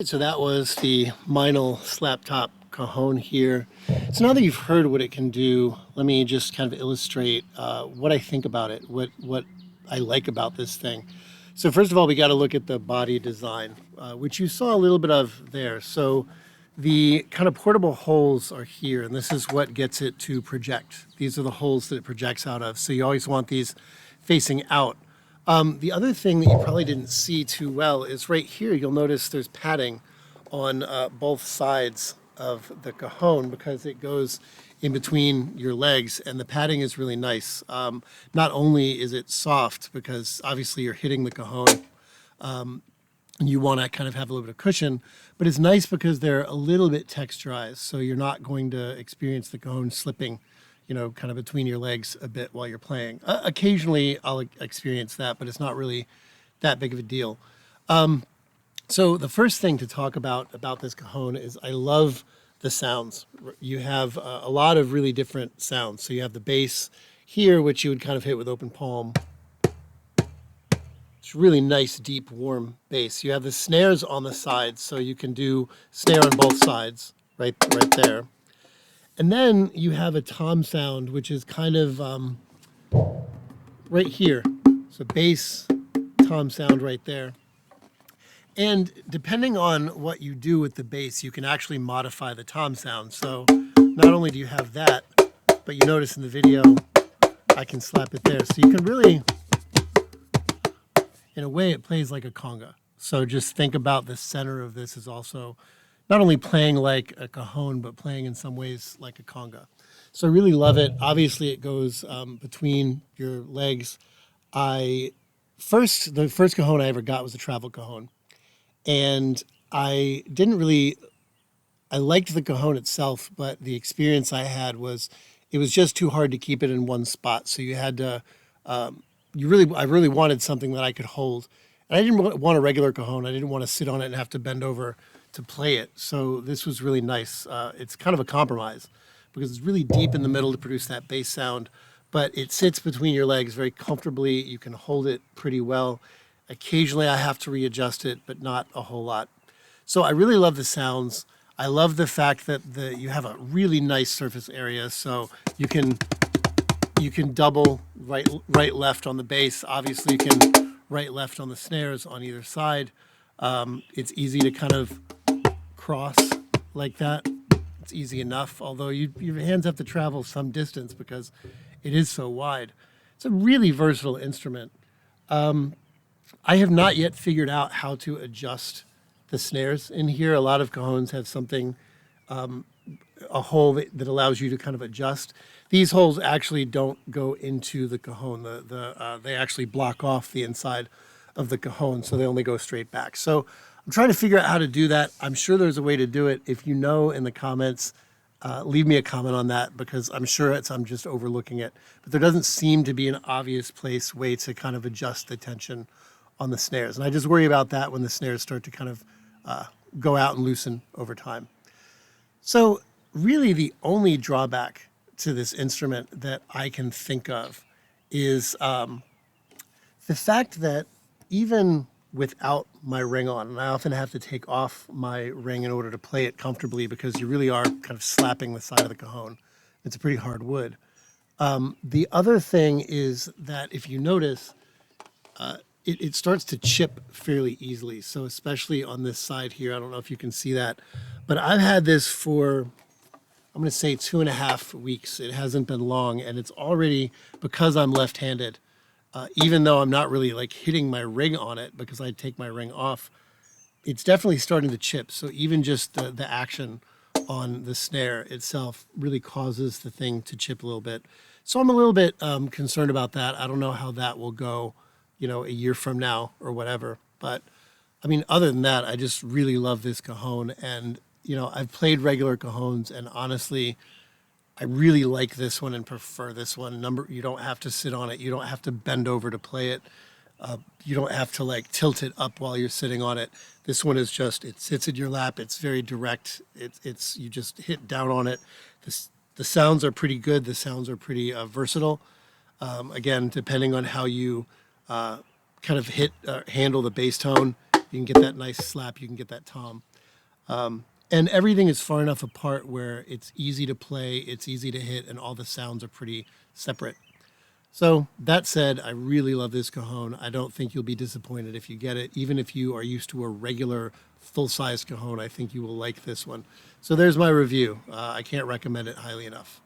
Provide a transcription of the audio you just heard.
So that was the Meinl Slaptop Cajon here. So now that you've heard what it can do, let me just kind of illustrate what I think about it, what I like about this thing. So first of all, we got to look at the body design, which you saw a little bit of there. So the kind of portable holes are here, and this is what gets it to project. These are the holes that it projects out of. So you always want these facing out. The other thing that you probably didn't see too well is right here. You'll notice there's padding on both sides of the cajon because it goes in between your legs, and the padding is really nice. Not only is it soft because obviously you're hitting the cajon, and you want to kind of have a little bit of cushion, but it's nice because they're a little bit texturized, so you're not going to experience the cajon slipping, kind of between your legs a bit while you're playing. Occasionally I'll experience that, but it's not really that big of a deal. So the first thing to talk about this cajon is I love the sounds. You have a lot of really different sounds. So you have the bass here, which you would kind of hit with open palm. It's really nice, deep, warm bass. You have the snares on the sides, so you can do snare on both sides, right there. And then you have a tom sound, which is kind of right here. So bass, tom sound right there. And depending on what you do with the bass, you can actually modify the tom sound. So not only do you have that, but you notice in the video, I can slap it there. So you can really, in a way, it plays like a conga. So just think about the center of this is also not only playing like a cajon, but playing in some ways like a conga. So I really love it. Obviously, it goes between your legs. The first cajon I ever got was a travel cajon. And I liked the cajon itself, but the experience I had was it was just too hard to keep it in one spot. So you had to, I really wanted something that I could hold. And I didn't want a regular cajon. I didn't want to sit on it and have to bend over to play it. So this was really nice. It's kind of a compromise because it's really deep in the middle to produce that bass sound, but it sits between your legs very comfortably. You can hold it pretty well. Occasionally I have to readjust it, but not a whole lot. So I really love the sounds. I love the fact that you have a really nice surface area, so you can double right left on the bass. Obviously you can right left on the snares on either side. It's easy to kind of cross like that. It's easy enough, although your hands have to travel some distance because it is so wide. It's a really versatile instrument. I have not yet figured out how to adjust the snares in here. A lot of cajons have something, a hole that allows you to kind of adjust. These holes actually don't go into the cajon. They actually block off the inside of the cajon, so they only go straight back. So I'm trying to figure out how to do that. I'm sure there's a way to do it. If you know in the comments, leave me a comment on that because I'm sure I'm just overlooking it. But there doesn't seem to be an obvious way to kind of adjust the tension on the snares. And I just worry about that when the snares start to kind of go out and loosen over time. So really the only drawback to this instrument that I can think of is the fact that even without my ring on, and I often have to take off my ring in order to play it comfortably because you really are kind of slapping the side of the cajon. It's a pretty hard wood. The other thing is that if you notice, it starts to chip fairly easily. So especially on this side here, I don't know if you can see that, but I've had this for, I'm going to say 2.5 weeks. It hasn't been long, and it's already, because I'm left-handed, even though I'm not really like hitting my ring on it because I take my ring off, it's definitely starting to chip. So even just the action on the snare itself really causes the thing to chip a little bit. So I'm a little bit concerned about that. I don't know how that will go, a year from now or whatever. But I mean, other than that, I just really love this cajon. And, I've played regular cajons, and honestly, I really like this one and prefer this one. You don't have to sit on it. You don't have to bend over to play it. You don't have to like tilt it up while you're sitting on it. This one is just, it sits in your lap. It's very direct. You just hit down on it. The sounds are pretty good. The sounds are pretty versatile. Again, depending on how you kind of handle the bass tone, you can get that nice slap. You can get that tom. And everything is far enough apart where it's easy to play, it's easy to hit, and all the sounds are pretty separate. So that said, I really love this cajon. I don't think you'll be disappointed if you get it. Even if you are used to a regular full-size cajon, I think you will like this one. So there's my review. I can't recommend it highly enough.